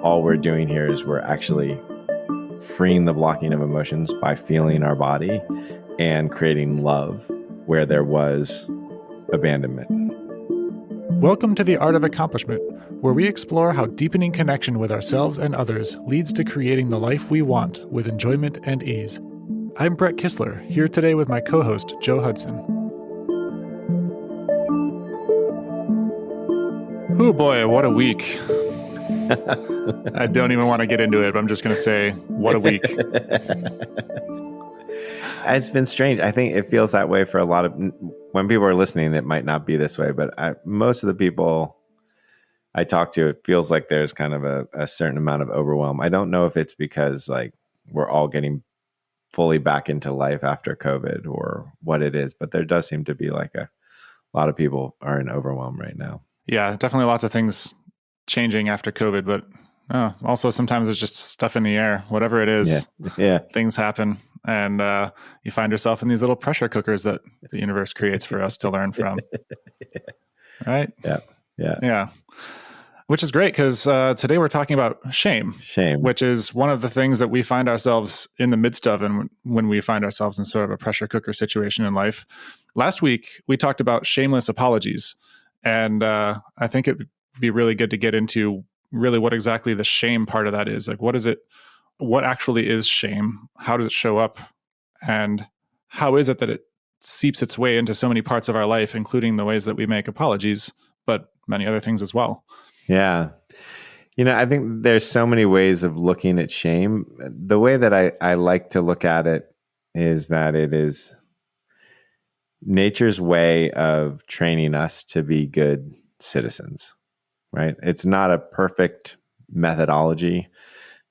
all we're doing here is we're actually freeing the blocking of emotions by feeling our body and creating love where there was abandonment. Welcome to The Art of Accomplishment, where we explore how deepening connection with ourselves and others leads to creating the life we want with enjoyment and ease. I'm Brett Kistler, here today with my co-host, Joe Hudson. Oh boy, what a week. I don't even want to get into it, but I'm just going to say, what a week. It's been strange. I think it feels that way for a lot of, when people are listening, it might not be this way, but most of the people I talk to, it feels like there's kind of a certain amount of overwhelm. I don't know if it's because like we're all getting fully back into life after COVID or what it is, but there does seem to be like a lot of people are in overwhelm right now. Yeah, definitely lots of things changing after COVID, but also sometimes there's just stuff in the air, whatever it is. Yeah. Things happen. And you find yourself in these little pressure cookers that the universe creates for us to learn from. Right? Yeah. Which is great because today we're talking about shame, which is one of the things that we find ourselves in the midst of and when we find ourselves in sort of a pressure cooker situation in life. Last week, we talked about shameless apologies. And I think it would be really good to get into really what exactly the shame part of that is. Like, what is it? What actually is shame? How does it show up? And how is it that it seeps its way into so many parts of our life, including the ways that we make apologies, but many other things as well? Yeah. I think there's so many ways of looking at shame. The way that I like to look at it is that it is nature's way of training us to be good citizens, right? It's not a perfect methodology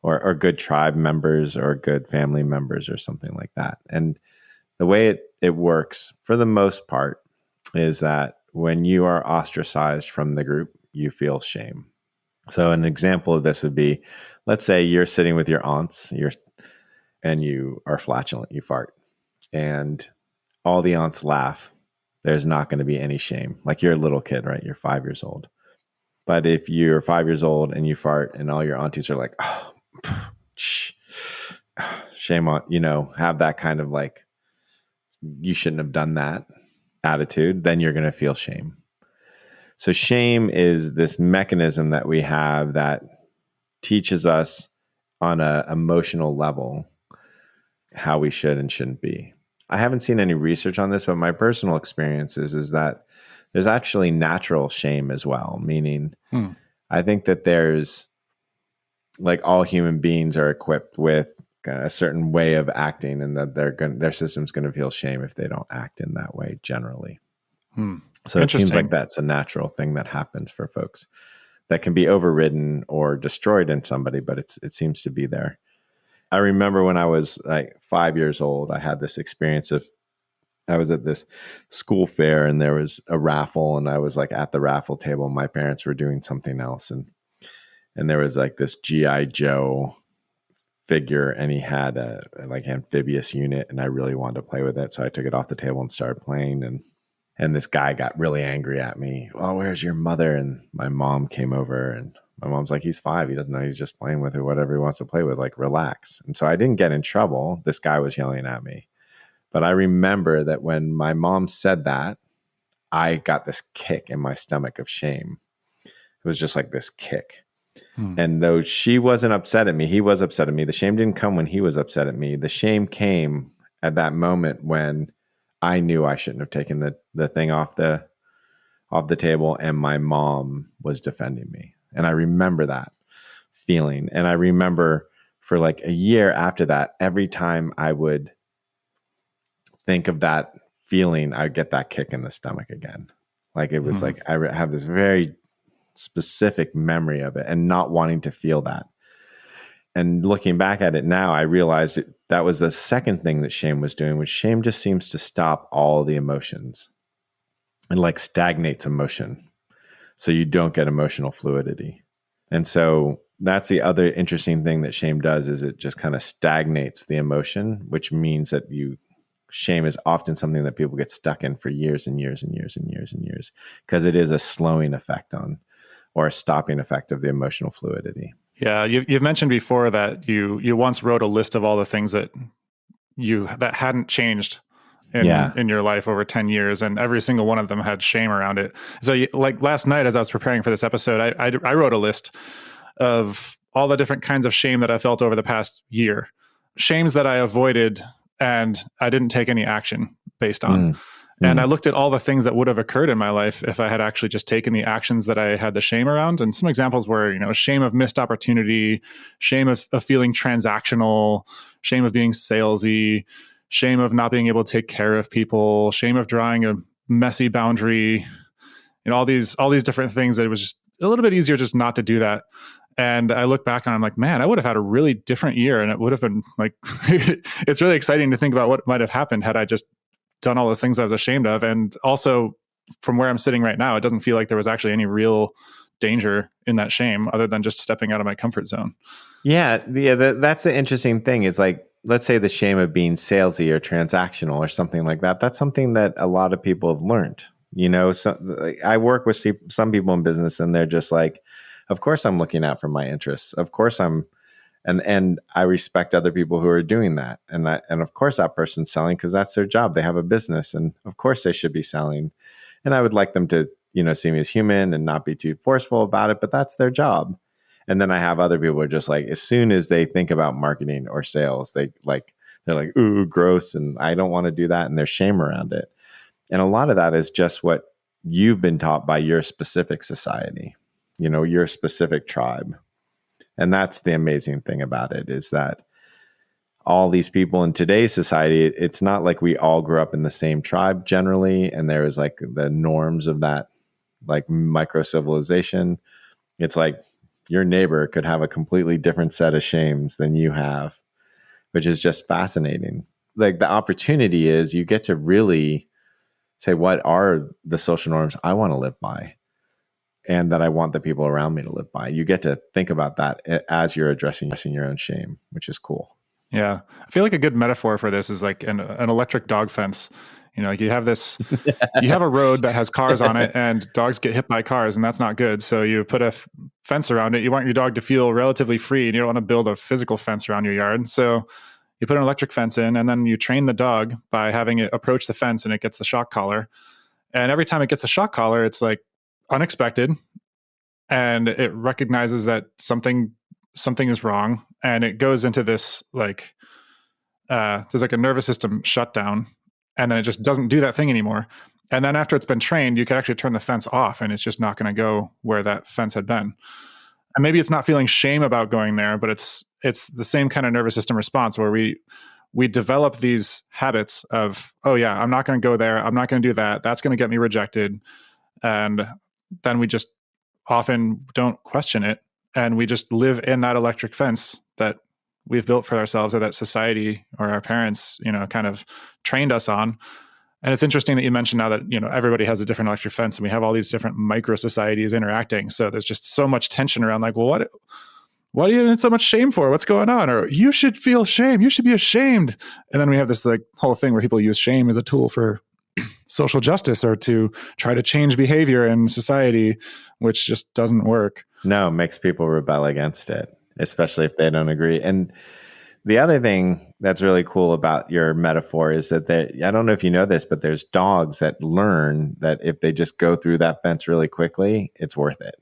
or good tribe members or good family members or something like that. And the way it works for the most part is that when you are ostracized from the group, you feel shame. So an example of this would be, let's say you're sitting with your aunts and you are flatulent, you fart, and all the aunts laugh. There's not going to be any shame. Like you're a little kid, right? You're 5 years old. But if you're 5 years old and you fart and all your aunties are like, oh, shame on, have that kind of like, you shouldn't have done that attitude, then you're going to feel shame. So shame is this mechanism that we have that teaches us on an emotional level how we should and shouldn't be. I haven't seen any research on this, but my personal experience is that there's actually natural shame as well, meaning I think that there's, like, all human beings are equipped with a certain way of acting, and that their system's going to feel shame if they don't act in that way generally. So it seems like that's a natural thing that happens for folks that can be overridden or destroyed in somebody, but it seems to be there. I remember when I was like 5 years old, I had this experience of, I was at this school fair and there was a raffle, and I was like at the raffle table. My parents were doing something else, and there was like this G.I. Joe figure, and he had a like amphibious unit, and I really wanted to play with it. So I took it off the table and started playing, and this guy got really angry at me. Oh, where's your mother? And my mom came over, and my mom's like, he's 5. He doesn't know. He's just playing with it, whatever he wants to play with, like, relax. And so I didn't get in trouble. This guy was yelling at me. But I remember that when my mom said that, I got this kick in my stomach of shame. It was just like this kick. And though she wasn't upset at me, he was upset at me. The shame didn't come when he was upset at me. The shame came at that moment when I knew I shouldn't have taken the thing off the table, and my mom was defending me. And I remember that feeling. And I remember for like a year after that, every time I would think of that feeling, I'd get that kick in the stomach again. Like it was like, I have this very specific memory of it and not wanting to feel that. And looking back at it now, I realized that was the second thing that shame was doing, which shame just seems to stop all the emotions and like stagnates emotion. So you don't get emotional fluidity. And so that's the other interesting thing that shame does, is it just kind of stagnates the emotion, which means that shame is often something that people get stuck in for years and years and years and years and years, because it is a slowing effect on, or a stopping effect of the emotional fluidity. Yeah, you've mentioned before that you once wrote a list of all the things that hadn't changed in your life over 10 years, and every single one of them had shame around it. So like last night, as I was preparing for this episode, I wrote a list of all the different kinds of shame that I felt over the past year, shames that I avoided and I didn't take any action based on. And I looked at all the things that would have occurred in my life if I had actually just taken the actions that I had the shame around. And some examples were, shame of missed opportunity, shame of feeling transactional, shame of being salesy, shame of not being able to take care of people, shame of drawing a messy boundary, all these different things that it was just a little bit easier just not to do that. And I look back and I'm like, man, I would have had a really different year. And it would have been like, it's really exciting to think about what might have happened had I just done all those things I was ashamed of. And also from where I'm sitting right now, it doesn't feel like there was actually any real danger in that shame other than just stepping out of my comfort zone. Yeah. That's the interesting thing is like, let's say the shame of being salesy or transactional or something like that. That's something that a lot of people have learned. I work with some people in business and they're just like, of course I'm looking out for my interests. Of course and I respect other people who are doing that. And of course that person's selling because that's their job. They have a business and of course they should be selling. And I would like them to, see me as human and not be too forceful about it, but that's their job. And then I have other people who are just like, as soon as they think about marketing or sales, they're like, ooh, gross. And I don't want to do that. And there's shame around it. And a lot of that is just what you've been taught by your specific society, your specific tribe. And that's the amazing thing about it is that all these people in today's society, it's not like we all grew up in the same tribe generally. And there is like the norms of that, like micro civilization. It's like your neighbor could have a completely different set of shames than you have, which is just fascinating. Like the opportunity is you get to really say, what are the social norms I want to live by and that I want the people around me to live by? You get to think about that as you're addressing your own shame, which is cool. Yeah. I feel like a good metaphor for this is like an electric dog fence. Like you have you have a road that has cars on it and dogs get hit by cars and that's not good. So you put a fence around it. You want your dog to feel relatively free and you don't want to build a physical fence around your yard. So you put an electric fence in and then you train the dog by having it approach the fence and it gets the shock collar. And every time it gets the shock collar, it's like unexpected and it recognizes that something is wrong. And it goes into this like, there's like a nervous system shutdown. And then it just doesn't do that thing anymore. And then after it's been trained, you can actually turn the fence off and it's just not going to go where that fence had been. And maybe it's not feeling shame about going there, but it's the same kind of nervous system response where we develop these habits of, oh yeah, I'm not going to go there. I'm not going to do that. That's going to get me rejected. And then we just often don't question it. And we just live in that electric fence that we've built for ourselves or that society or our parents, kind of trained us on. And it's interesting that you mentioned now that, everybody has a different electric fence and we have all these different micro societies interacting. So there's just so much tension around like, well, what are you in so much shame for? What's going on? Or you should feel shame. You should be ashamed. And then we have this like whole thing where people use shame as a tool for social justice or to try to change behavior in society, which just doesn't work. No, it makes people rebel against it, especially if they don't agree. And the other thing that's really cool about your metaphor is that I don't know if you know this, but there's dogs that learn that if they just go through that fence really quickly, it's worth it.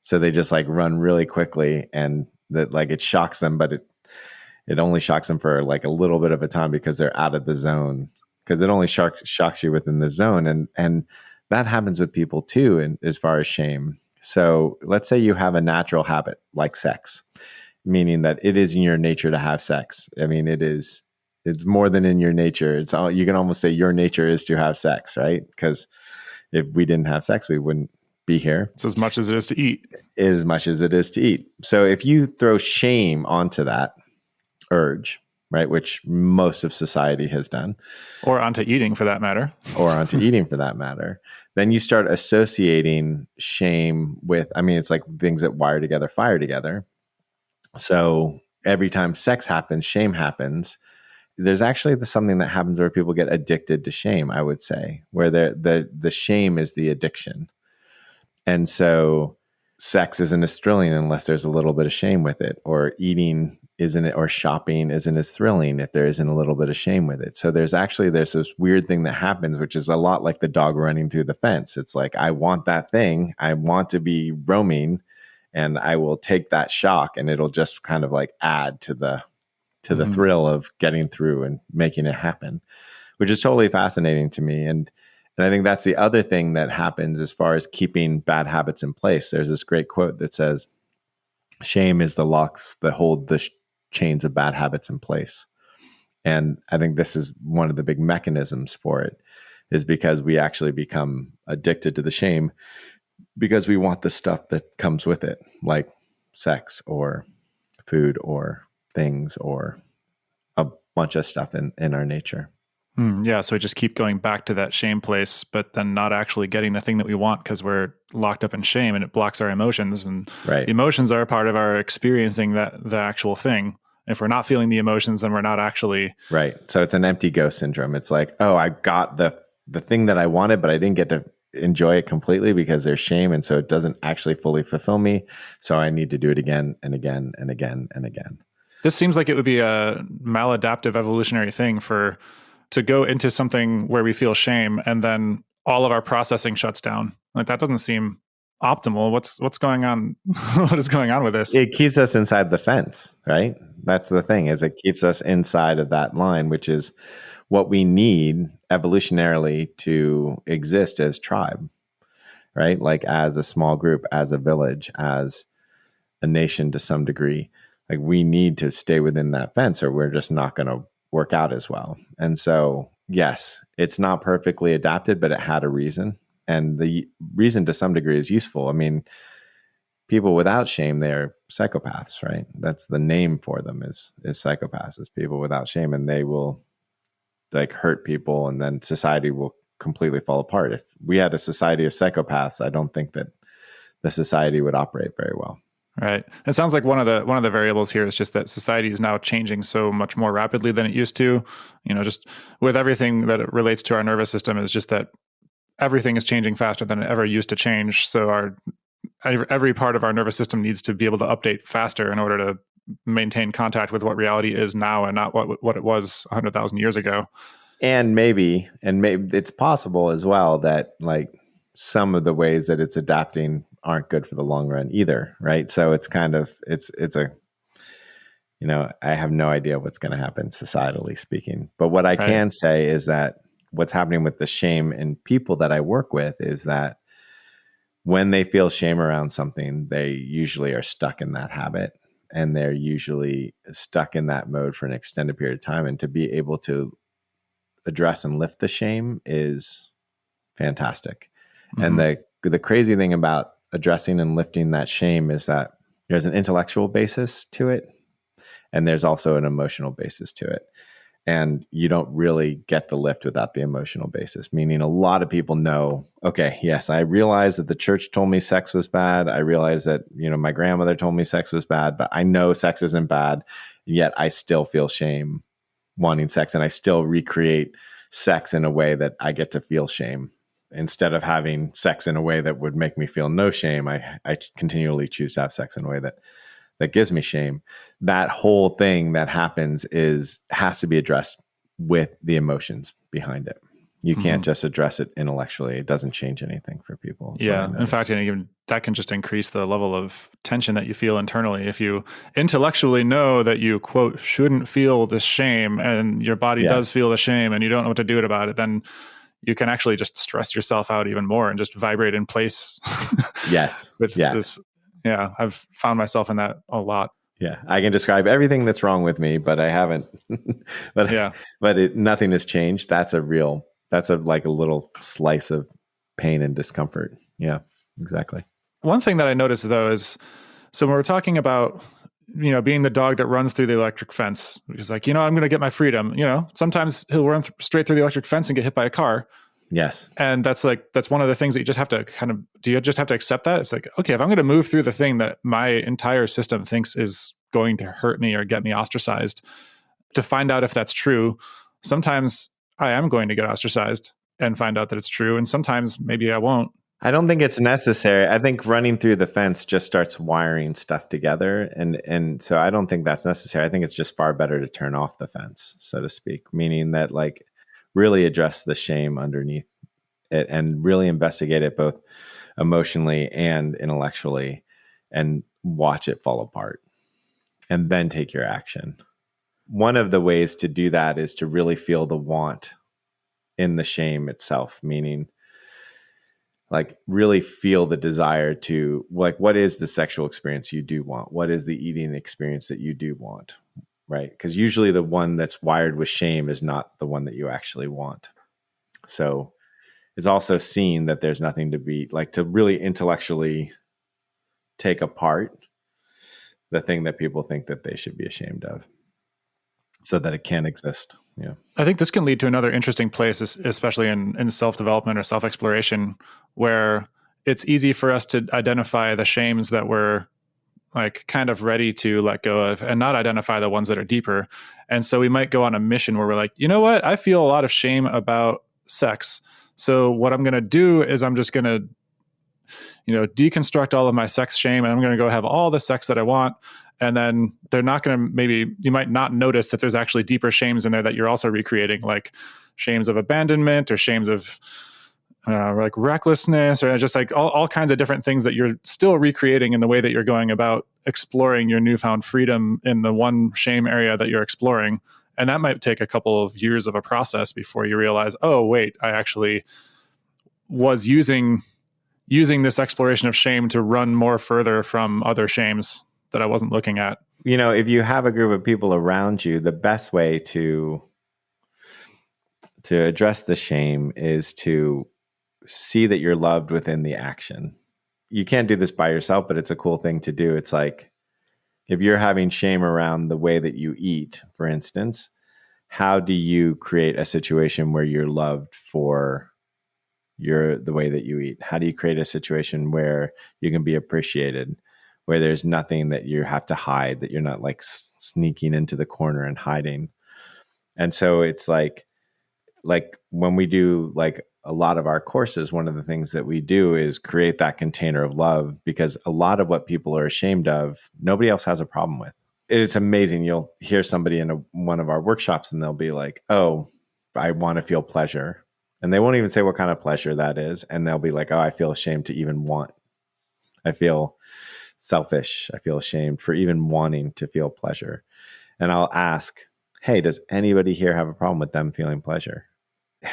So they just like run really quickly and that like it shocks them, but it only shocks them for like a little bit of a time because they're out of the zone, because it only shocks you within the zone. And that happens with people too, and as far as shame. So let's say you have a natural habit like sex, meaning that it is in your nature to have sex. I mean, it's more than in your nature. You can almost say your nature is to have sex, right? Because if we didn't have sex, we wouldn't be here. It's as much as it is to eat. As much as it is to eat. So if you throw shame onto that urge, right, which most of society has done. Or onto eating for that matter. Then you start associating shame with, it's like things that wire together, fire together. So every time sex happens, shame happens. There's actually something that happens where people get addicted to shame, I would say, where the shame is the addiction. And so sex isn't as thrilling unless there's a little bit of shame with it, or eating isn't it, or shopping isn't as thrilling if there isn't a little bit of shame with it. So there's this weird thing that happens, which is a lot like the dog running through the fence. It's like, I want that thing. I want to be roaming, and I will take that shock, and it'll just kind of like add to the thrill of getting through and making it happen, which is totally fascinating to me. And I think that's the other thing that happens as far as keeping bad habits in place. There's this great quote that says, shame is the locks that hold the chains of bad habits in place. And I think this is one of the big mechanisms for it, is because we actually become addicted to the shame because we want the stuff that comes with it, like sex or food or things or a bunch of stuff in our nature. Yeah. So we just keep going back to that shame place, but then not actually getting the thing that we want because we're locked up in shame, and it blocks our emotions. And right. The emotions are a part of our experiencing the actual thing. If we're not feeling the emotions, then we're not actually. Right. So it's an empty ghost syndrome. It's like, oh, I got the thing that I wanted, but I didn't get to enjoy it completely because there's shame. And so it doesn't actually fully fulfill me. So I need to do it again and again and again and again. This seems like it would be a maladaptive evolutionary thing to go into something where we feel shame and then all of our processing shuts down. Like, that doesn't seem optimal. What's going on? What is going on with this? It keeps us inside the fence, right? That's the thing, is it keeps us inside of that line, which is what we need evolutionarily to exist as tribe, right? Like as a small group, as a village, as a nation to some degree. Like, we need to stay within that fence or we're just not going to work out as well. And so, yes, it's not perfectly adapted, but it had a reason. And the reason to some degree is useful. I mean, people without shame, they're psychopaths, right? That's the name for them, is psychopaths, is people without shame, and they will like hurt people, and then society will completely fall apart. If we had a society of psychopaths, I don't think that the society would operate very well. Right. It sounds like one of the variables here is just that society is now changing so much more rapidly than it used to. Just with everything that it relates to our nervous system, is just that everything is changing faster than it ever used to change. So every part of our nervous system needs to be able to update faster in order to maintain contact with what reality is now and not what it was 100,000 years ago. And maybe it's possible as well that like some of the ways that it's adapting aren't good for the long run either, right? So it's kind of it's a I have no idea what's going to happen societally speaking. But what I can say is that what's happening with the shame in people that I work with is that when they feel shame around something, they usually are stuck in that habit, and they're usually stuck in that mode for an extended period of time. And to be able to address and lift the shame is fantastic. Mm-hmm. And the crazy thing about addressing and lifting that shame is that there's an intellectual basis to it, and there's also an emotional basis to it. And you don't really get the lift without the emotional basis, meaning a lot of people know, okay, yes, I realize that the church told me sex was bad. I realize that, my grandmother told me sex was bad, but I know sex isn't bad. Yet I still feel shame wanting sex, and I still recreate sex in a way that I get to feel shame. Instead of having sex in a way that would make me feel no shame, I continually choose to have sex in a way that gives me shame. That whole thing that happens has to be addressed with the emotions behind it. You can't just address it intellectually. It doesn't change anything for people. Yeah. In fact, even that can just increase the level of tension that you feel internally. If you intellectually know that you, quote, shouldn't feel this shame, and your body does feel the shame, and you don't know what to do about it, then you can actually just stress yourself out even more and just vibrate in place. Yes. This. Yeah, I've found myself in that a lot. Yeah, I can describe everything that's wrong with me, but I haven't. But nothing has changed. That's a little slice of pain and discomfort. Yeah, exactly. One thing that I noticed though is, so when we're talking about, being the dog that runs through the electric fence, which is like, I'm going to get my freedom. Sometimes he'll run straight through the electric fence and get hit by a car. Yes. And that's one of the things that you just have to do you just have to accept that? It's like, okay, if I'm going to move through the thing that my entire system thinks is going to hurt me or get me ostracized, to find out if that's true, sometimes I am going to get ostracized and find out that it's true. And sometimes maybe I won't. I don't think it's necessary. I think running through the fence just starts wiring stuff together. And so I don't think that's necessary. I think it's just far better to turn off the fence, so to speak, meaning that like really address the shame underneath it and really investigate it both emotionally and intellectually and watch it fall apart and then take your action. One of the ways to do that is to really feel the want in the shame itself, meaning like really feel the desire to like, what is the sexual experience you do want? What is the eating experience that you do want? Right? Because usually the one that's wired with shame is not the one that you actually want. So it's also seen that there's nothing to be like to really intellectually take apart the thing that people think that they should be ashamed of so that it can exist. Yeah. I think this can lead to another interesting place, especially in self-development or self-exploration, where it's easy for us to identify the shames that we're like kind of ready to let go of and not identify the ones that are deeper. And so we might go on a mission where we're like, you know what? I feel a lot of shame about sex. So what I'm going to do is I'm just going to, deconstruct all of my sex shame and I'm going to go have all the sex that I want. And then they're not going to, maybe you might not notice that there's actually deeper shames in there that you're also recreating, like shames of abandonment or shames of like recklessness or just like all kinds of different things that you're still recreating in the way that you're going about exploring your newfound freedom in the one shame area that you're exploring. And that might take a couple of years of a process before you realize, oh, wait, I actually was using this exploration of shame to run more further from other shames that I wasn't looking at. If you have a group of people around you, the best way to address the shame is to see that you're loved within the action. You can't do this by yourself, but it's a cool thing to do. It's like if you're having shame around the way that you eat, for instance, how do you create a situation where you're loved for the way that you eat? How do you create a situation where you can be appreciated, where there's nothing that you have to hide, that you're not like sneaking into the corner and hiding? And so it's like when we do like a lot of our courses, one of the things that we do is create that container of love, because a lot of what people are ashamed of, nobody else has a problem with. It's amazing. You'll hear somebody in one of our workshops and they'll be like, oh, I want to feel pleasure. And they won't even say what kind of pleasure that is. And they'll be like, oh, I feel ashamed to even want. I feel selfish. I feel ashamed for even wanting to feel pleasure. And I'll ask, hey, does anybody here have a problem with them feeling pleasure?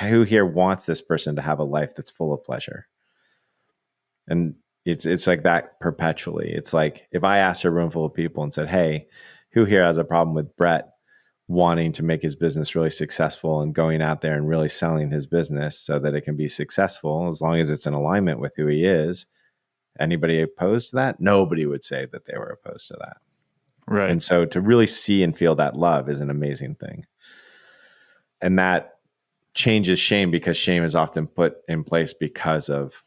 Who here wants this person to have a life that's full of pleasure? And it's like that perpetually. It's like if I asked a room full of people and said, hey, who here has a problem with Brett wanting to make his business really successful and going out there and really selling his business so that it can be successful as long as it's in alignment with who he is? Anybody opposed to that? Nobody would say that they were opposed to that. Right. And so to really see and feel that love is an amazing thing. And that changes shame, because shame is often put in place because of,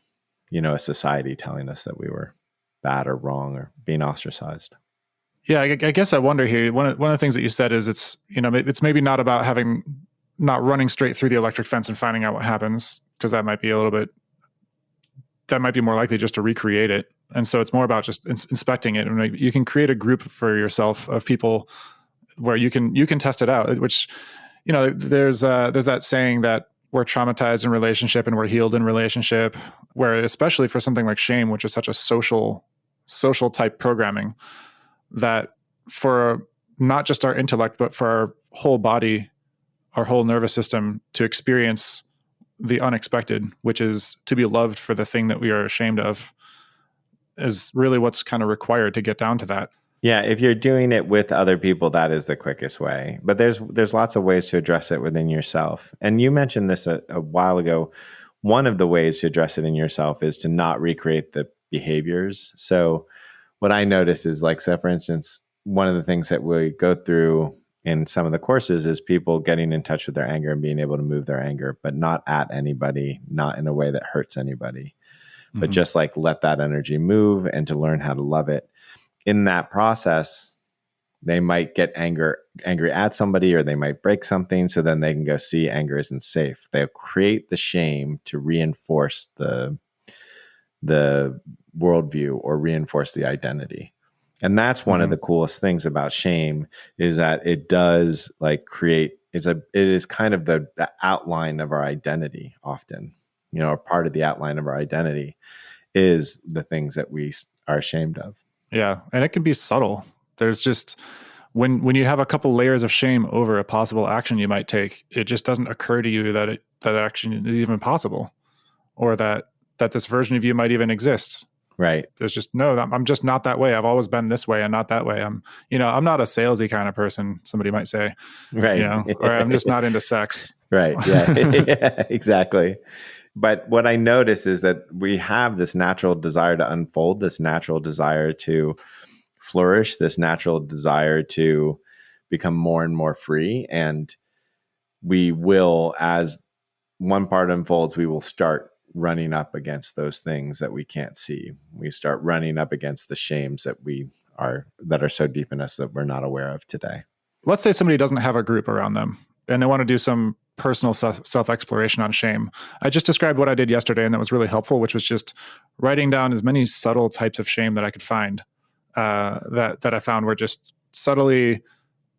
a society telling us that we were bad or wrong or being ostracized. Yeah, I guess I wonder here. One of the things that you said is it's maybe not about not running straight through the electric fence and finding out what happens, because that might be more likely just to recreate it. And so it's more about just inspecting it. And you can create a group for yourself of people where you can test it out, which, there's that saying that we're traumatized in relationship and we're healed in relationship, where especially for something like shame, which is such a social type programming, that for not just our intellect, but for our whole body, our whole nervous system to experience the unexpected, which is to be loved for the thing that we are ashamed of, is really what's kind of required to get down to that. Yeah, if you're doing it with other people, that is the quickest way. But there's lots of ways to address it within yourself. And you mentioned this a while ago. One of the ways to address it in yourself is to not recreate the behaviors. So what I notice is so for instance, one of the things that we go through in some of the courses is people getting in touch with their anger and being able to move their anger, but not at anybody, not in a way that hurts anybody, but just let that energy move and to learn how to love it. In that process, they might get angry at somebody, or they might break something. So then they can go see anger isn't safe. They'll create the shame to reinforce the the worldview or reinforce the identity. And that's one of the coolest things about shame, is that it does like create, it is kind of the outline of our identity often, or part of the outline of our identity is the things that we are ashamed of. Yeah. And it can be subtle. There's just, when you have a couple layers of shame over a possible action you might take, it just doesn't occur to you that that action is even possible, or that this version of you might even exist. Right. There's just, no, I'm just not that way. I've always been this way and not that way. I'm not a salesy kind of person, somebody might say. Right. Or I'm just not into sex. Right. Yeah. Yeah, exactly. But what I notice is that we have this natural desire to unfold, this natural desire to flourish, this natural desire to become more and more free. And we will, as one part unfolds, we will start running up against those things that we can't see. We start running up against the shames that are so deep in us that we're not aware of today. Let's say somebody doesn't have a group around them and they want to do some personal self-exploration on shame. I just described what I did yesterday, and that was really helpful, which was just writing down as many subtle types of shame that I could find, that I found were just subtly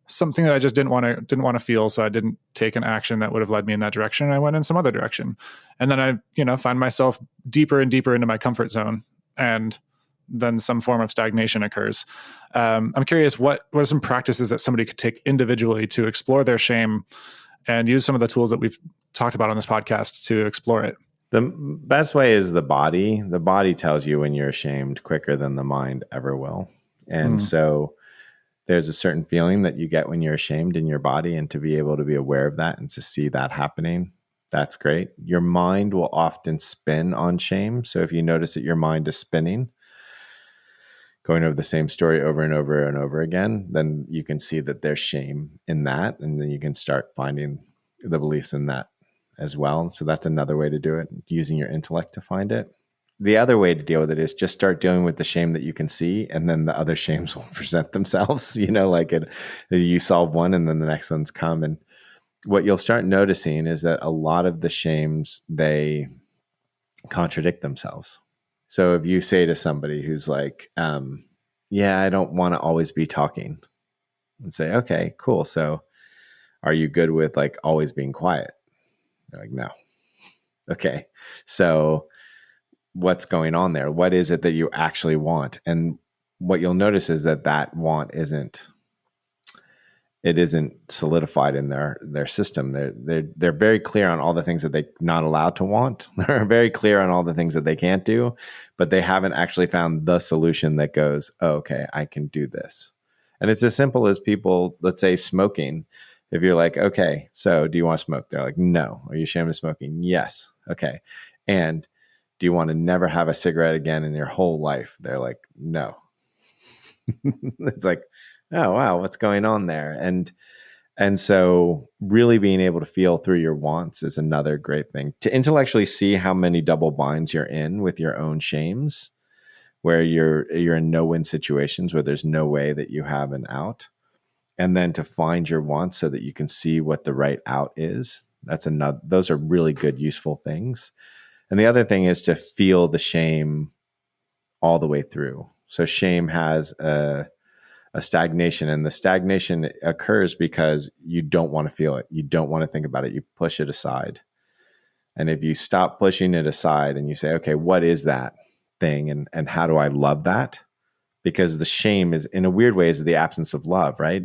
something that I just didn't want to feel. So I didn't take an action that would have led me in that direction. I went in some other direction. And then I, find myself deeper and deeper into my comfort zone. And then some form of stagnation occurs. I'm curious, what are some practices that somebody could take individually to explore their shame and use some of the tools that we've talked about on this podcast to explore it? The best way is the body. The body tells you when you're ashamed quicker than the mind ever will. And so there's a certain feeling that you get when you're ashamed in your body, and to be able to be aware of that and to see that happening, that's great. Your mind will often spin on shame. So if you notice that your mind is spinning, going over the same story over and over and over again, then you can see that there's shame in that. And then you can start finding the beliefs in that as well. So that's another way to do it, using your intellect to find it. The other way to deal with it is just start dealing with the shame that you can see, and then the other shames will present themselves, you solve one and then the next one's come. And what you'll start noticing is that a lot of the shames, they contradict themselves. So if you say to somebody who's like, I don't want to always be talking, and say, okay, cool. So are you good with like always being quiet? They're like, no. Okay. So what's going on there? What is it that you actually want? And what you'll notice is that want isn't solidified in their system. They're very clear on all the things that they're not allowed to want. They're very clear on all the things that they can't do, but they haven't actually found the solution that goes, oh, okay, I can do this. And it's as simple as people, let's say smoking. If you're like, okay, so do you want to smoke? They're like, no. Are you ashamed of smoking? Yes. Okay. And do you want to never have a cigarette again in your whole life? They're like, no. It's like, oh, wow, what's going on there? And so really being able to feel through your wants is another great thing. To intellectually see how many double binds you're in with your own shames, where you're in no-win situations where there's no way that you have an out. And then to find your wants so that you can see what the right out is. Those are really good, useful things. And the other thing is to feel the shame all the way through. So shame has a stagnation, and the stagnation occurs because you don't want to feel it. You don't want to think about it. You push it aside. And if you stop pushing it aside and you say, okay, what is that thing? And how do I love that? Because the shame is, in a weird way, is the absence of love, right?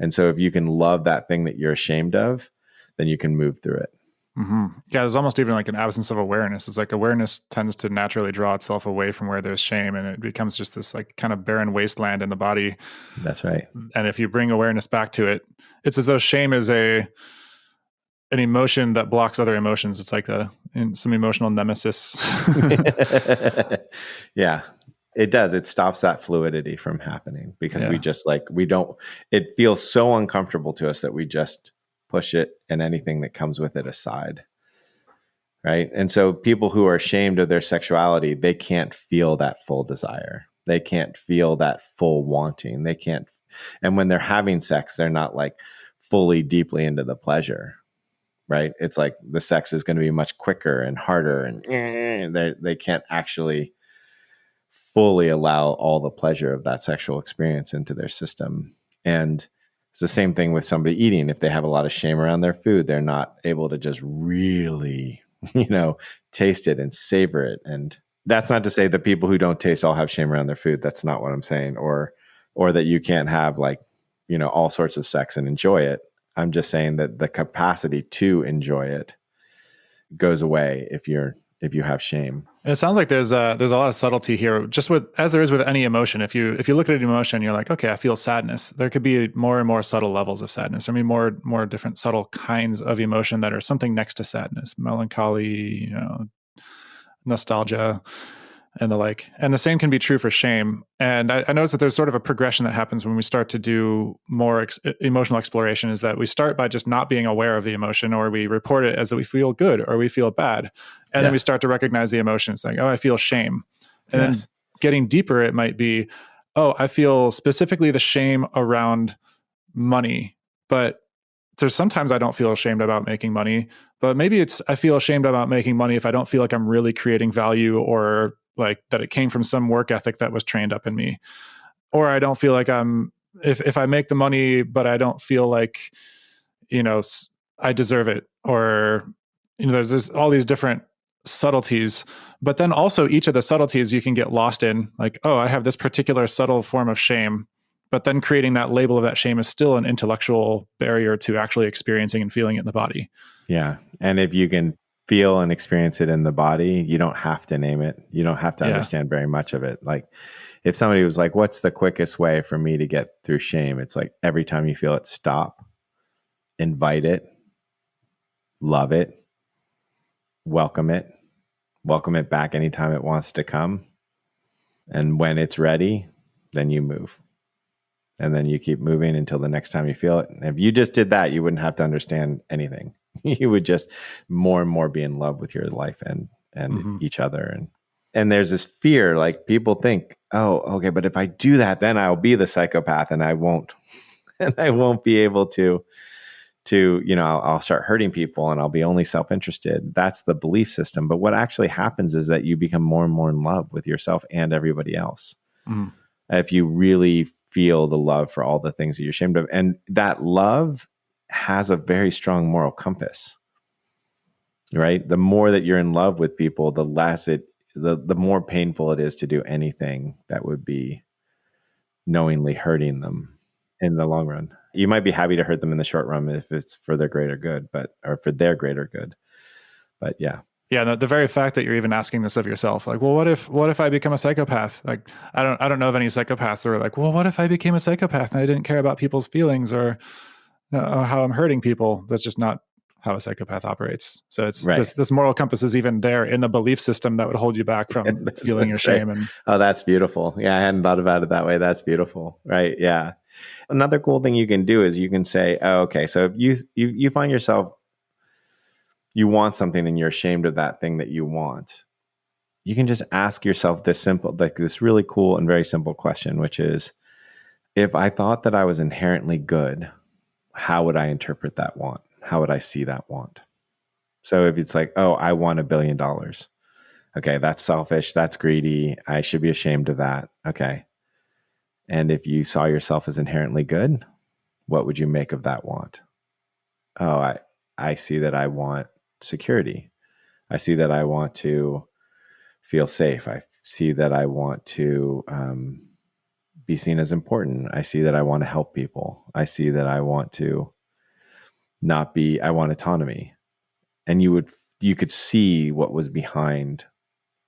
And so if you can love that thing that you're ashamed of, then you can move through it. Mm-hmm. Yeah, there's almost even like an absence of awareness. It's like awareness tends to naturally draw itself away from where there's shame, and it becomes just this like kind of barren wasteland in the body. That's right. And if you bring awareness back to it, it's as though shame is an emotion that blocks other emotions. It's like some emotional nemesis. Yeah, it does. It stops that fluidity from happening because it feels so uncomfortable to us that we just push it and anything that comes with it aside. Right. And so people who are ashamed of their sexuality, they can't feel that full desire. They can't feel that full wanting. They can't. And when they're having sex, they're not like fully deeply into the pleasure. right? It's like the sex is going to be much quicker and harder, and they can't actually fully allow all the pleasure of that sexual experience into their system. And it's the same thing with somebody eating. If they have a lot of shame around their food, they're not able to just really, taste it and savor it. And that's not to say that people who don't taste all have shame around their food. That's not what I'm saying. Or that you can't have all sorts of sex and enjoy it. I'm just saying that the capacity to enjoy it goes away if you have shame. It sounds like there's a lot of subtlety here, just as there is with any emotion. If you look at an emotion, you're like, okay, I feel sadness. There could be more and more subtle levels of sadness. I mean, more different subtle kinds of emotion that are something next to sadness, melancholy, nostalgia, and the like. And the same can be true for shame. And I noticed that there's sort of a progression that happens when we start to do more emotional exploration, is that we start by just not being aware of the emotion, or we report it as that we feel good or we feel bad. And then we start to recognize the emotion. It's like, oh, I feel shame. And then getting deeper, it might be, oh, I feel specifically the shame around money. But there's sometimes I don't feel ashamed about making money, but maybe I feel ashamed about making money if I don't feel like I'm really creating value, or like that it came from some work ethic that was trained up in me. Or I don't feel like if I make the money, but I don't feel like, I deserve it. Or, there's all these different subtleties, but then also each of the subtleties you can get lost in, like, oh, I have this particular subtle form of shame, but then creating that label of that shame is still an intellectual barrier to actually experiencing and feeling it in the body. Yeah. And if you can feel and experience it in the body, you don't have to name it. You don't have to understand very much of it. Like if somebody was like, what's the quickest way for me to get through shame? It's like every time you feel it, stop, invite it, love it, welcome it back anytime it wants to come. And when it's ready, then you move. And then you keep moving until the next time you feel it. And if you just did that, you wouldn't have to understand anything. You would just more and more be in love with your life and each other. And there's this fear, like people think, oh, okay, but if I do that, then I'll be the psychopath and I won't be able to, I'll start hurting people and I'll be only self-interested. That's the belief system. But what actually happens is that you become more and more in love with yourself and everybody else. Mm. If you really feel the love for all the things that you're ashamed of. And that love has a very strong moral compass, right? The more that you're in love with people, the less the more painful it is to do anything that would be knowingly hurting them in the long run. You might be happy to hurt them in the short run if it's for their greater good, or for their greater good. But yeah. Yeah, the very fact that you're even asking this of yourself, like, well, what if I become a psychopath? Like, I don't know of any psychopaths that are like, well, what if I became a psychopath and I didn't care about people's feelings or how I'm hurting people? That's just not how a psychopath operates. So it's right. This moral compass is even there in the belief system that would hold you back from feeling your shame. Right. Oh, that's beautiful. Yeah, I hadn't thought about it that way. That's beautiful. Right. Yeah. Another cool thing you can do is you can say, oh, okay, so if you find yourself, you want something and you're ashamed of that thing that you want, you can just ask yourself this really cool and very simple question, which is, if I thought that I was inherently good, how would I interpret that want? How would I see that want? So if it's like, oh, I want $1 billion. Okay, that's selfish. That's greedy. I should be ashamed of that. Okay. And if you saw yourself as inherently good, what would you make of that want? Oh, I see that I want security. I see that I want to feel safe. I see that I want to be seen as important. I see that I want to help people. I see that I want to I want autonomy. And you could see what was behind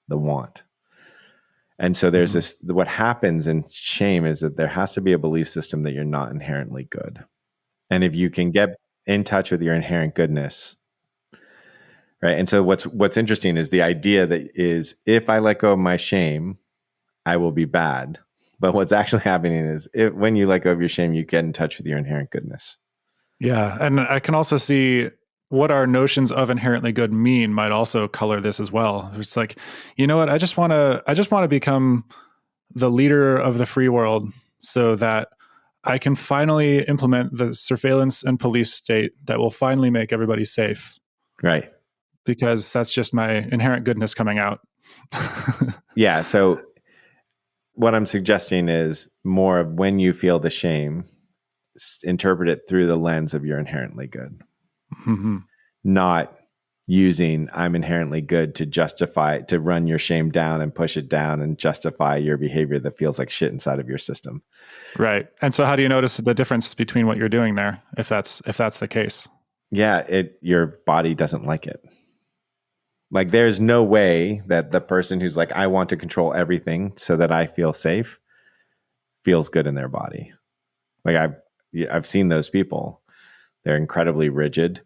the want. And so there's what happens in shame is that there has to be a belief system that you're not inherently good. And if you can get in touch with your inherent goodness, right? And so what's interesting is the idea that is, if I let go of my shame, I will be bad. But what's actually happening is when you let go of your shame, you get in touch with your inherent goodness. Yeah. And I can also see what our notions of inherently good mean might also color this as well. It's like, you know what? I just want to become the leader of the free world so that I can finally implement the surveillance and police state that will finally make everybody safe. Right. Because that's just my inherent goodness coming out. Yeah. So what I'm suggesting is more of when you feel the shame, interpret it through the lens of you're inherently good. Mm-hmm. Not using I'm inherently good to justify, to run your shame down and push it down and justify your behavior that feels like shit inside of your system. Right. And so how do you notice the difference between what you're doing there, if that's the case? Yeah, your body doesn't like it. Like there's no way that the person who's like, I want to control everything so that I feel safe, feels good in their body. Like I've seen those people. They're incredibly rigid,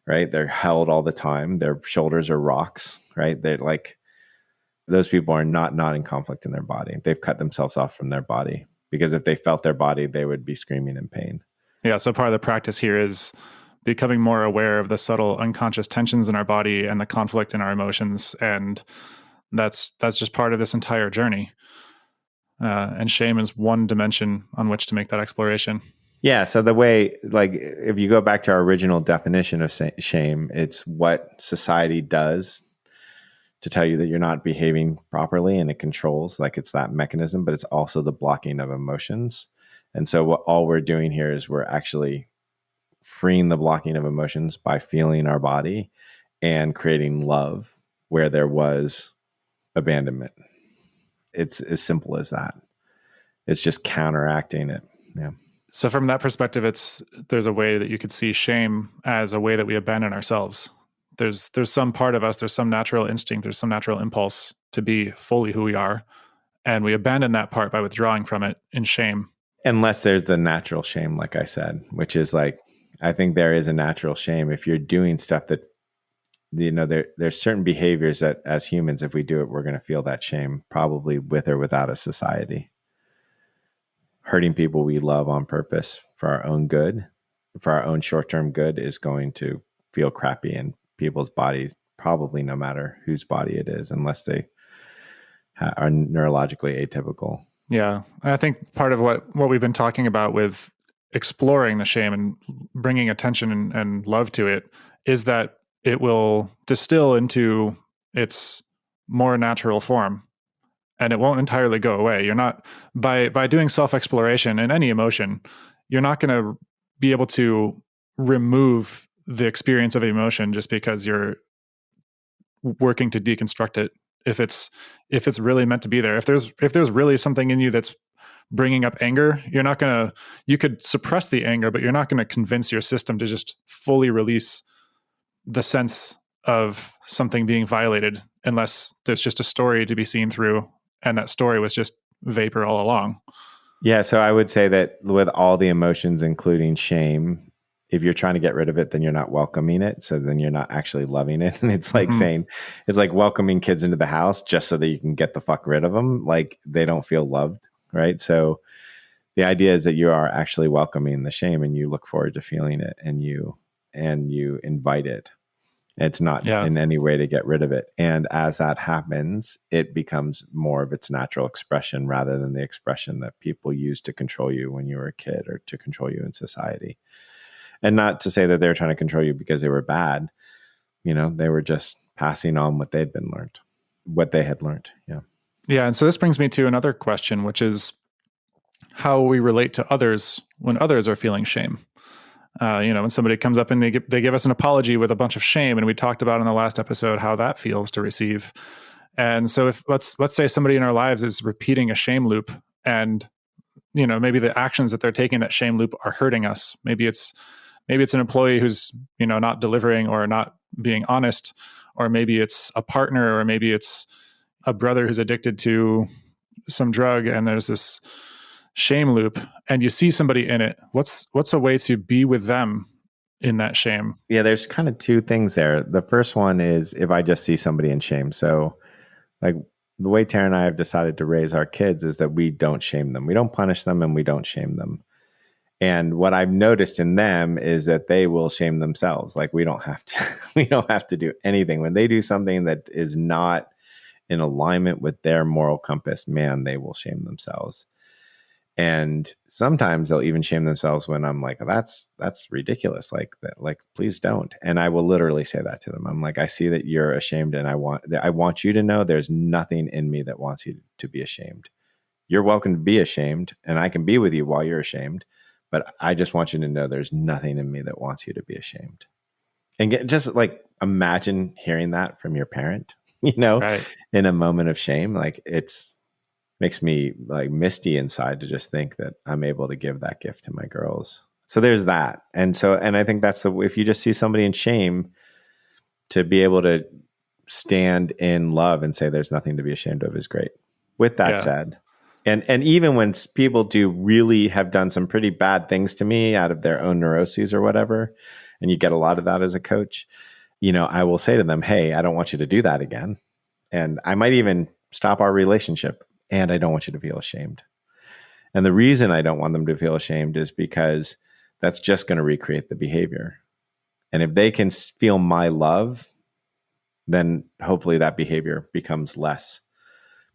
right? They're held all the time. Their shoulders are rocks, right? They're like, those people are not in conflict in their body. They've cut themselves off from their body, because if they felt their body, they would be screaming in pain. Yeah. So part of the practice here is becoming more aware of the subtle unconscious tensions in our body and the conflict in our emotions. And that's just part of this entire journey. And shame is one dimension on which to make that exploration. Yeah. So the way, like, if you go back to our original definition of shame, it's what society does to tell you that you're not behaving properly, and it controls, like it's that mechanism, but it's also the blocking of emotions. And so all we're doing here is we're actually freeing the blocking of emotions by feeling our body and creating love where there was abandonment. It's as simple as that. It's just counteracting it. Yeah. So from that perspective, there's a way that you could see shame as a way that we abandon ourselves. There's some part of us, there's some natural instinct, there's some natural impulse to be fully who we are. And we abandon that part by withdrawing from it in shame. Unless there's the natural shame, like I said, which is like, I think there is a natural shame if you're doing stuff that, there's certain behaviors that as humans, if we do it, we're going to feel that shame, probably with or without a society. Hurting people we love on purpose for our own good, for our own short-term good, is going to feel crappy in people's bodies, probably no matter whose body it is, unless they are neurologically atypical. Yeah. I think part of what we've been talking about with exploring the shame and bringing attention and love to it is that it will distill into its more natural form, and it won't entirely go away. You're not, by doing self-exploration in any emotion, you're not going to be able to remove the experience of emotion just because you're working to deconstruct it. If it's really meant to be there, if there's really something in you that's bringing up anger, you could suppress the anger, but you're not going to convince your system to just fully release the sense of something being violated, unless there's just a story to be seen through, and that story was just vapor all along. Yeah, so I would say that with all the emotions, including shame, if you're trying to get rid of it, then you're not welcoming it. So then you're not actually loving it. And it's like saying, it's like welcoming kids into the house just so that you can get the fuck rid of them. Like they don't feel loved, right? So the idea is that you are actually welcoming the shame, and you look forward to feeling it, and you invite it. It's not in any way to get rid of it. And as that happens, it becomes more of its natural expression rather than the expression that people used to control you when you were a kid or to control you in society. And not to say that they were trying to control you because they were bad. They were just passing on what they had learned. Yeah. Yeah. And so this brings me to another question, which is how we relate to others when others are feeling shame. When somebody comes up and they give us an apology with a bunch of shame, and we talked about in the last episode how that feels to receive. And so if let's say somebody in our lives is repeating a shame loop, and maybe the actions that they're taking that shame loop are hurting us. Maybe it's an employee who's not delivering or not being honest, or maybe it's a partner, or maybe it's a brother who's addicted to some drug, and there's this shame loop, and you see somebody in it. What's a way to be with them in that shame? Yeah, there's kind of two things there. The first one is if I just see somebody in shame. So like the way Tara and I have decided to raise our kids is that we don't shame them. We don't punish them, and we don't shame them. And what I've noticed in them is that they will shame themselves. Like we don't have to do anything. When they do something that is not in alignment with their moral compass, man, they will shame themselves. And sometimes they'll even shame themselves when I'm like, that's ridiculous. Like that, like, please don't. And I will literally say that to them. I'm like, I see that you're ashamed, and I want you to know there's nothing in me that wants you to be ashamed. You're welcome to be ashamed, and I can be with you while you're ashamed. But I just want you to know there's nothing in me that wants you to be ashamed. And just like imagine hearing that from your parent, Right. in a moment of shame. Like makes me like misty inside to just think that I'm able to give that gift to my girls. So there's that. And I think if you just see somebody in shame, to be able to stand in love and say there's nothing to be ashamed of is great. With that said, and even when people do really have done some pretty bad things to me out of their own neuroses or whatever, and you get a lot of that as a coach, I will say to them, hey, I don't want you to do that again. And I might even stop our relationship. And I don't want you to feel ashamed. And the reason I don't want them to feel ashamed is because that's just going to recreate the behavior. And if they can feel my love, then hopefully that behavior becomes less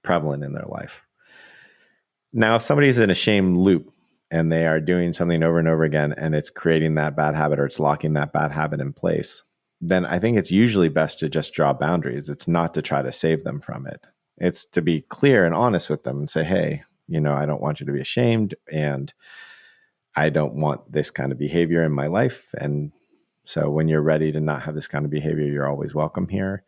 prevalent in their life. Now, if somebody's in a shame loop and they are doing something over and over again, and it's creating that bad habit, or it's locking that bad habit in place, then I think it's usually best to just draw boundaries. It's not to try to save them from it. It's to be clear and honest with them and say, hey, I don't want you to be ashamed, and I don't want this kind of behavior in my life. And so when you're ready to not have this kind of behavior, you're always welcome here.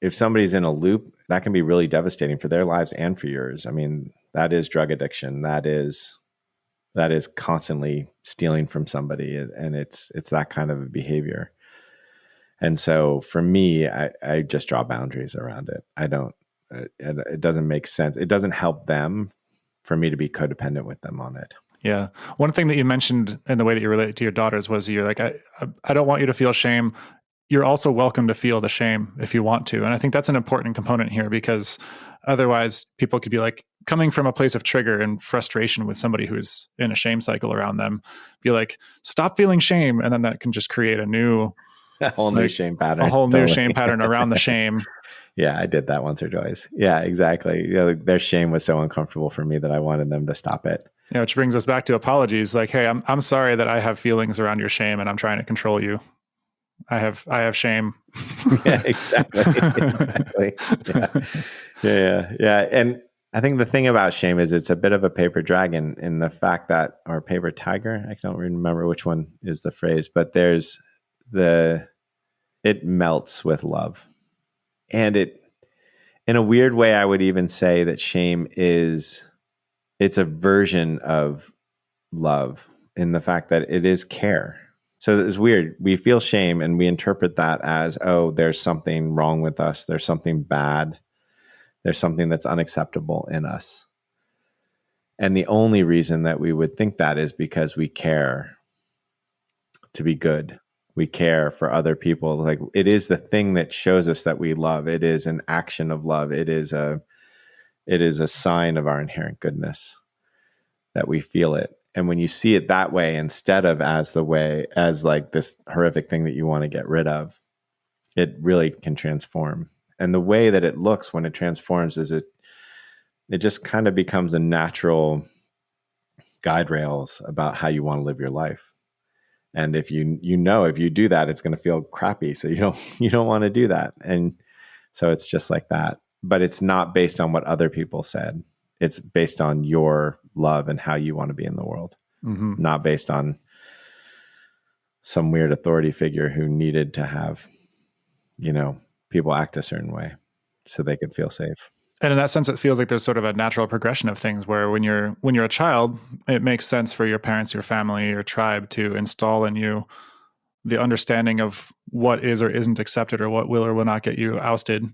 If somebody's in a loop, that can be really devastating for their lives and for yours. I mean, that is drug addiction. That is constantly stealing from somebody. And it's that kind of a behavior. And so for me, I just draw boundaries around it. It doesn't make sense. It doesn't help them for me to be codependent with them on it. Yeah. One thing that you mentioned in the way that you relate to your daughters was you're like, I don't want you to feel shame. You're also welcome to feel the shame if you want to. And I think that's an important component here, because otherwise people could be like, coming from a place of trigger and frustration with somebody who's in a shame cycle around them, be like, stop feeling shame. And then that can just create a whole new shame pattern. A whole new shame pattern around the shame. Yeah, I did that once or twice. Yeah, exactly. Their shame was so uncomfortable for me that I wanted them to stop it. Yeah, which brings us back to apologies. Like, hey, I'm sorry that I have feelings around your shame, and I'm trying to control you. I have shame. Yeah, exactly. Yeah. And I think the thing about shame is it's a bit of a paper dragon in the fact that, or paper tiger. I don't remember which one is the phrase, but it melts with love. And in a weird way, I would even say that shame it's a version of love in the fact that it is care. So it's weird. We feel shame and we interpret that as, oh, there's something wrong with us. There's something bad. There's something that's unacceptable in us. And the only reason that we would think that is because we care to be good. We care for other people. Like, it is the thing that shows us that we love. It is an action of love. It is a sign of our inherent goodness that we feel it. And when you see it that way, instead of as like this horrific thing that you want to get rid of, it really can transform. And the way that it looks when it transforms is it just kind of becomes a natural guide rails about how you want to live your life. And if you do that, it's going to feel crappy. So you don't want to do that. And so it's just like that. But it's not based on what other people said. It's based on your love and how you want to be in the world. Mm-hmm. Not based on some weird authority figure who needed to have, people act a certain way so they could feel safe. And in that sense, it feels like there's sort of a natural progression of things where when you're a child, it makes sense for your parents, your family, your tribe to install in you the understanding of what is or isn't accepted, or what will or will not get you ousted.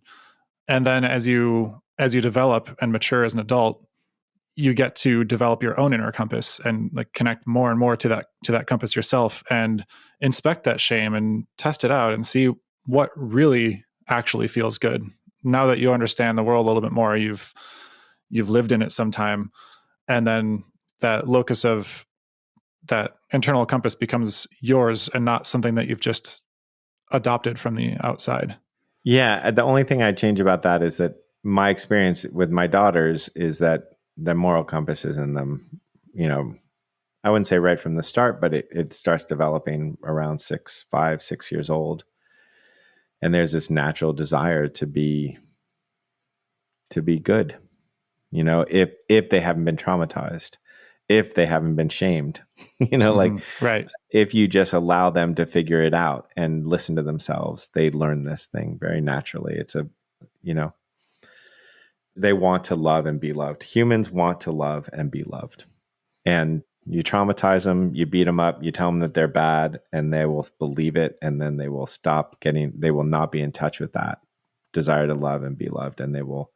And then as you develop and mature as an adult, you get to develop your own inner compass and like connect more and more to that compass yourself, and inspect that shame and test it out and see what really actually feels good. Now that you understand the world a little bit more, you've lived in it some time, and then that locus of that internal compass becomes yours and not something that you've just adopted from the outside. Yeah. The only thing I'd change about that is that my experience with my daughters is that the moral compass is in them I wouldn't say right from the start, but it starts developing around 5, 6 years old. And there's this natural desire to be good, if they haven't been traumatized, if they haven't been shamed, like right. If you just allow them to figure it out and listen to themselves, they learn this thing very naturally. It's they want to love and be loved. Humans want to love and be loved. And you traumatize them, you beat them up, you tell them that they're bad, and they will believe it. And then they will they will not be in touch with that desire to love and be loved. And they will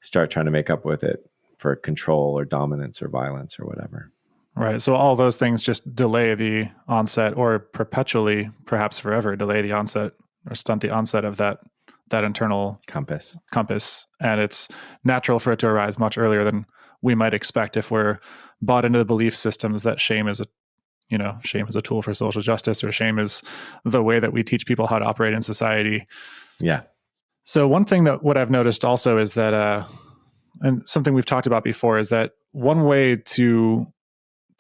start trying to make up with it for control or dominance or violence or whatever. Right. So all those things just delay the onset, or perpetually, perhaps forever, delay the onset or stunt the onset of that internal compass. And it's natural for it to arise much earlier than we might expect if we're bought into the belief systems that shame is a tool for social justice, or shame is the way that we teach people how to operate in society. Yeah. So one thing that what I've noticed also is that, and something we've talked about before, is that one way to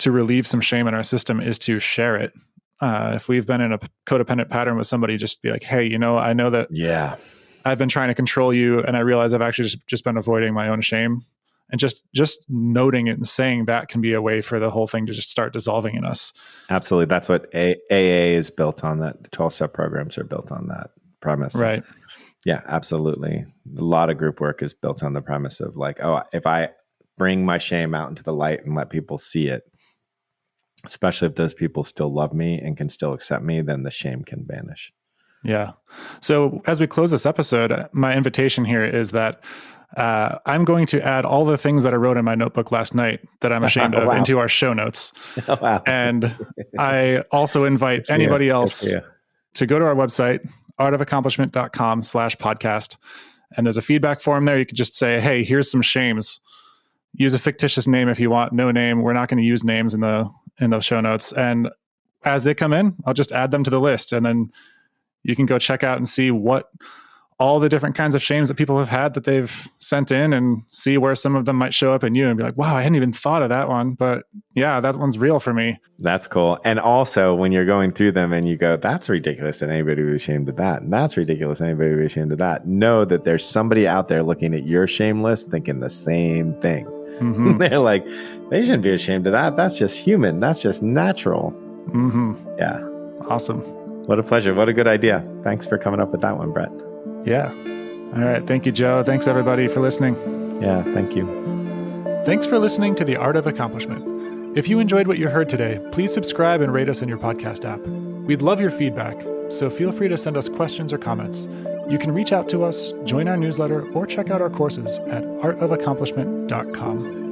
relieve some shame in our system is to share it. If we've been in a codependent pattern with somebody, just be like, hey, I know that I've been trying to control you, and I realize I've actually just been avoiding my own shame. And just noting it and saying that can be a way for the whole thing to just start dissolving in us. Absolutely. That's what AA is built on. That 12-step programs are built on that premise. Right. Yeah, absolutely. A lot of group work is built on the premise of like, oh, if I bring my shame out into the light and let people see it, especially if those people still love me and can still accept me, then the shame can vanish. Yeah. So as we close this episode, my invitation here is that I'm going to add all the things that I wrote in my notebook last night that I'm ashamed of into our show notes. Wow. And I also invite anybody else to go to our website, artofaccomplishment.com/podcast. And there's a feedback form there. You could just say, hey, here's some shames. Use a fictitious name if you want. No name. We're not going to use names in those show notes. And as they come in, I'll just add them to the list. And then you can go check out and see what all the different kinds of shames that people have had that they've sent in, and see where some of them might show up in you and be like, wow, I hadn't even thought of that one. But yeah, that one's real for me. That's cool. And also when you're going through them and you go, that's ridiculous that anybody would be ashamed of that. And that's ridiculous that anybody would be ashamed of that. Know that there's somebody out there looking at your shame list thinking the same thing. Mm-hmm. They're like, they shouldn't be ashamed of that. That's just human. That's just natural. Mm-hmm. Yeah. Awesome. What a pleasure. What a good idea. Thanks for coming up with that one, Brett. Yeah. All right. Thank you, Joe. Thanks, everybody, for listening. Yeah. Thank you. Thanks for listening to The Art of Accomplishment. If you enjoyed what you heard today, please subscribe and rate us in your podcast app. We'd love your feedback, so feel free to send us questions or comments. You can reach out to us, join our newsletter, or check out our courses at artofaccomplishment.com.